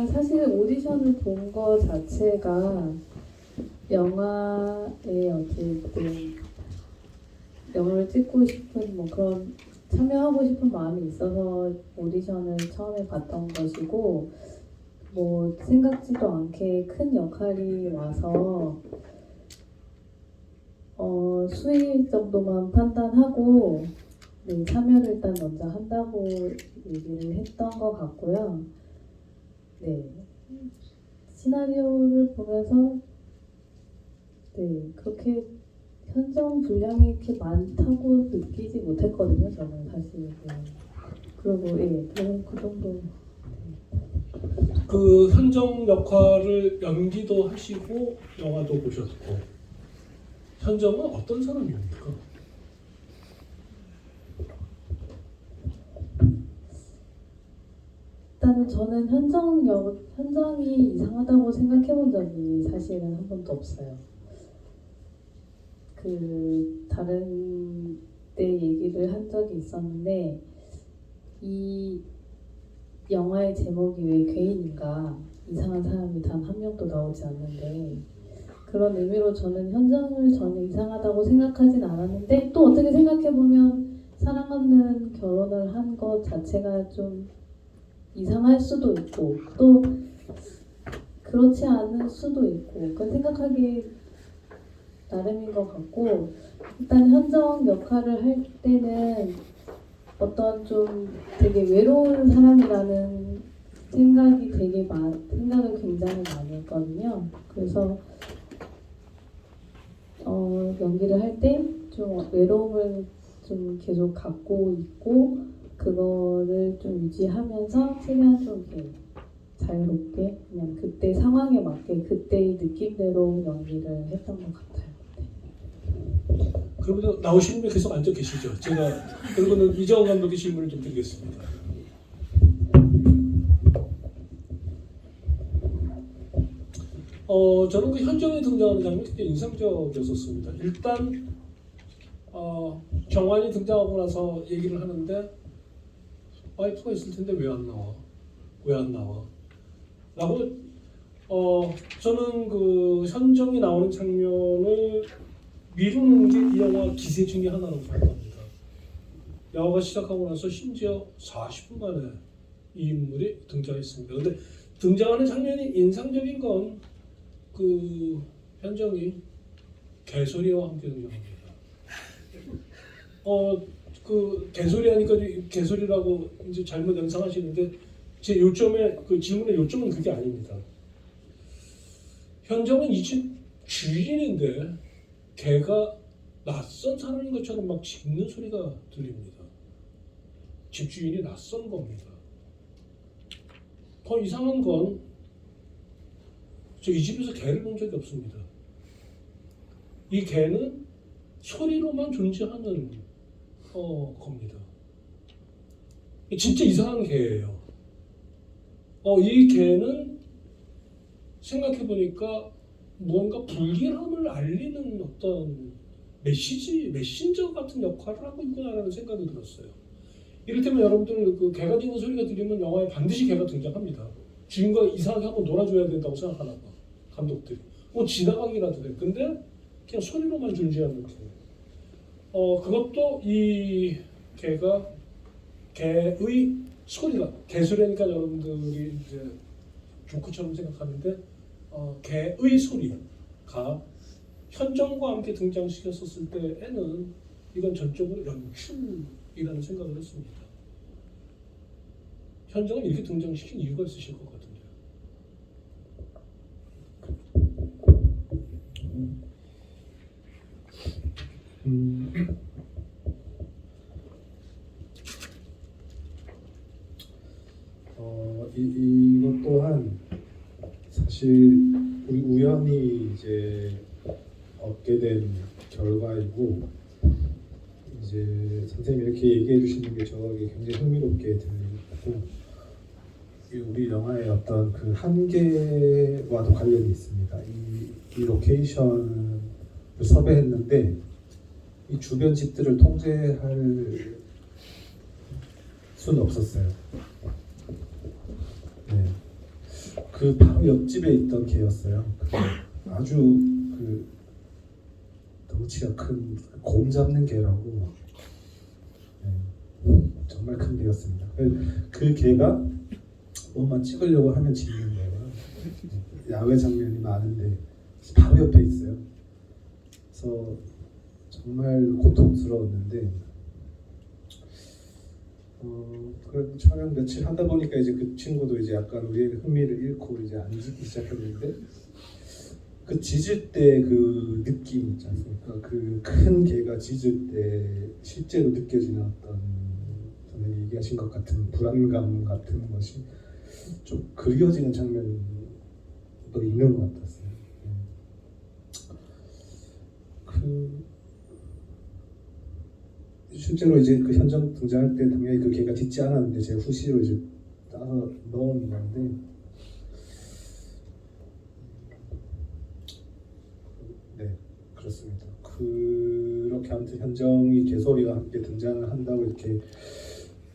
사실 오디션을 본 거 자체가 영화에 어쨌든 영화를 찍고 싶은 뭐 그런 참여하고 싶은 마음이 있어서 오디션을 처음에 봤던 것이고, 뭐 생각지도 않게 큰 역할이 와서 수익 정도만 판단하고 네, 참여를 일단 먼저 한다고 얘기를 했던 것 같고요. 네, 시나리오를 보면서 네, 그렇게 현장 분량이 이렇게 많다고 느끼지 못했거든요, 저는 사실. 네. 그리고 예, 그 정도. 그 현정 역할을 연기도 하시고 영화도 보셨고, 현정은 어떤 사람입니까? 일단은 저는 현정이 이상하다고 생각해 본 적이 사실은 한 번도 없어요. 그 다른 때 얘기를 한 적이 있었는데, 이 영화의 제목이 왜 괴인인가, 이상한 사람이 단 한 명도 나오지 않는데, 그런 의미로 저는 현정을 전혀 이상하다고 생각하진 않았는데, 또 어떻게 생각해보면 사랑 없는 결혼을 한 것 자체가 좀 이상할 수도 있고 또 그렇지 않을 수도 있고, 그건 생각하기 나름인 것 같고, 일단 현정 역할을 할 때는 어떤 좀 되게 외로운 사람이라는 생각을 굉장히 많이 했거든요. 그래서 연기를 할 때 좀 외로움을 좀 계속 갖고 있고, 그거를 좀 유지하면서 최대한 좀 이렇게 자유롭게 그냥 그때 상황에 맞게 그때의 느낌대로 연기를 했던 것 같아요. 그러면 나오시는 분 계속 앉아 계시죠? 제가 그러고는 이정훈 감독의 질문을 좀 드리겠습니다. 저는 그 현정이 등장하는 장면이 굉장히 인상적이었습니다. 일단 정환이 등장하고 나서 얘기를 하는데, 와이프가 있을 텐데 왜 안 나와? 왜 안 나와? 라고 저는 그 현정이 나오는 장면을 미루는 게 이 영화 기세 중에 하나라고 생각합니다. 영화가 시작하고 나서 심지어 40분 만에 이 인물이 등장했습니다. 근데 등장하는 장면이 인상적인 건 그 현정이 개소리와 함께 등장합니다. 그 개소리 하니까 개소리라고 이제 잘못 연상하시는데, 제 요점에 그 질문의 요점은 그게 아닙니다. 현정은 이 집 주인인데 개가 낯선 사람인 것처럼 막 짖는 소리가 들립니다. 집주인이 낯선 겁니다. 더 이상한 건 저 이 집에서 개를 본 적이 없습니다. 이 개는 소리로만 존재하는 겁니다. 진짜 이상한 개예요. 이 개는 생각해보니까 무언가 불길함을 알리는 어떤 메신저 같은 역할을 하고 있구나라는 생각이 들었어요. 이를테면 여러분들 그 개가 짖는 소리가 들리면 영화에 반드시 개가 등장합니다. 주인과 이상하게 한번 놀아줘야 된다고 생각하나 봐, 감독들이. 지나가기라도 돼. 근데 그냥 소리로만 존재하는 개. 그것도 이 개가 개의 소리가, 개소리니까 여러분들이 이제 조크처럼 생각하는데, 개의 소리가 현정과 함께 등장시켰었을 때에는 이건 전적으로 연출이라는 생각을 했습니다. 현정은 이렇게 등장시킨 이유가 있으실 것 같은데요. 이것 또한 사실 우리 우연히 이제 얻게 된 결과이고, 이제 선생님이 이렇게 얘기해 주시는 게 저에게 굉장히 흥미롭게 들리고, 우리 영화의 어떤 그 한계와도 관련이 있습니다. 이 로케이션을 섭외했는데 이 주변 집들을 통제할 수는 없었어요. 네. 그 바로 옆집에 있던 개였어요. 아주 그 덩치가 큰 곰 잡는 개라고. 네, 정말 큰 개였습니다. 그 개가 뭐만 찍으려고 하면 짖는 거예요. 야외 장면이 많은데 바로 옆에 있어요. 그래서 정말 고통스러웠는데 그 촬영 며칠 하다 보니까 이제 그 친구도 이제 약간 우리의 흥미를 잃고 이제 안 짖기 시작했는데 그 짖을 때 그 느낌 있지 않습니까? 그 큰 개가 짖을 때 실제로 느껴지는 어떤 전에 얘기하신 것 같은 불안감 같은 것이 좀 그리워지는 장면도 있는 것 같았어요. 실제로 이제 그 현장 등장할 때 당연히 그 개가 짖지 않았는데 제가 후시로 이제 따서 넣은 건데 네 그렇습니다. 그렇게 아무튼 현정이 개소리와 함께 등장을 한다고 이렇게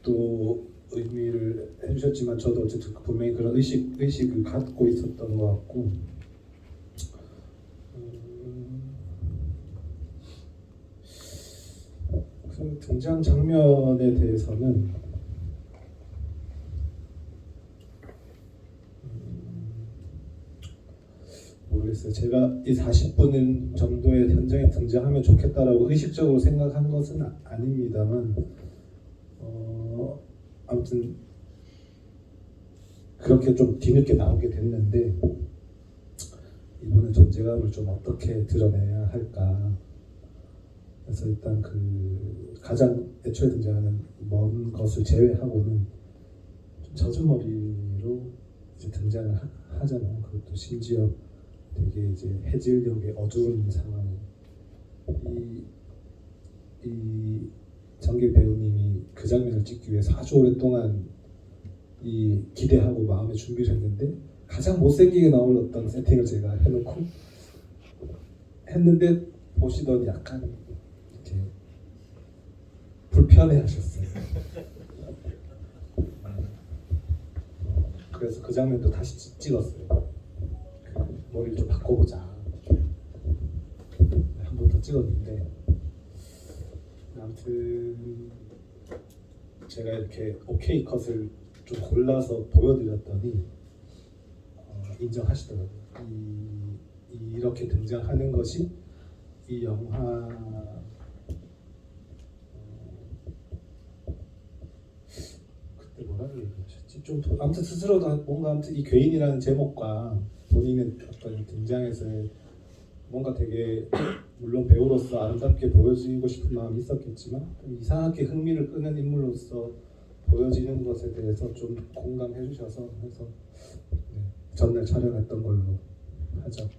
또 의미를 해주셨지만 저도 어쨌든 분명히 그런 의식을 갖고 있었던 것 같고 그 등장 장면에 대해서는 모르겠어요. 제가 이 40분 정도의 현장에 등장하면 좋겠다라고 의식적으로 생각한 것은 아닙니다만 아무튼 그렇게 좀 뒤늦게 나오게 됐는데 이번에 존재감을 좀 어떻게 드러내야 할까. 그래서 일단 그 가장 애초에 등장하는 먼 것을 제외하고는 좀 젖은 머리로 이제 등장을 하잖아요. 그것도 심지어 되게 이제 해질녘의 어두운 상황. 이 정길 배우님이 그 장면을 찍기 위해서 아주 오랫동안 이 기대하고 마음의 준비를 했는데 가장 못생기게 나올 어떤 세팅을 제가 해놓고 했는데 보시더니 약간 이렇게 불편해하셨어요. 그래서 그 장면도 다시 찍었어요. 머리를 좀 바꿔보자. 한 번 더 찍었는데 아무튼 제가 이렇게 오케이 컷을 좀 골라서 보여드렸더니 인정하시더라고요. 이렇게 등장하는 것이 이 영화 그때 뭐라고 얘기하셨지? 좀 아무튼 스스로도 뭔가 아무튼 이 괴인이라는 제목과 본인의 어떤 등장에서의 뭔가 되게 물론 배우로서 아름답게 보여지고 싶은 마음이 있었겠지만 이상하게 흥미를 끄는 인물로서 보여지는 것에 대해서 좀 공감해 주셔서 해서 네, 전날 촬영했던 걸로 하죠.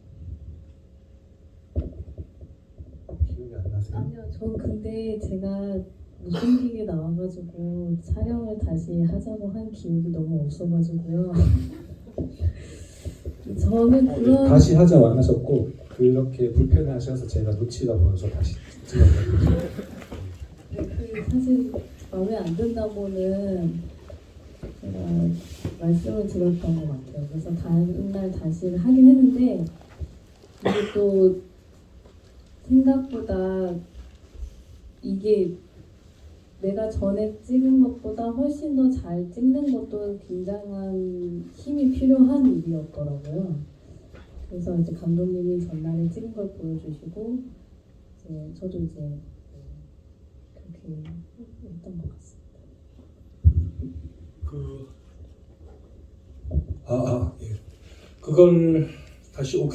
기억이 안 나세요? 아니요, 전 근데 제가 못생기게 나와가지고 촬영을 다시 하자고 한 기억이 너무 없어가지고요. 저는 그런 다시 하자고 안 하셨고 그렇게 불편해하셔서 제가 눈치가 보여서 다시 찍었거든요. 그 사실 마음에 안 든다고는 제가 말씀을 드렸던 것 같아요. 그래서 다음날 다시 하긴 했는데 이게 또 생각보다 이게 내가 전에 찍은 것보다 훨씬 더 잘 찍는 것도 굉장한 힘이 필요한 일이었더라고요. 그래서 이제 감독님이 전날에 찍은 걸 보여주시고 이제 저도 이제 그렇게 했던 것 같습니다. 예. 그걸 다시 오케이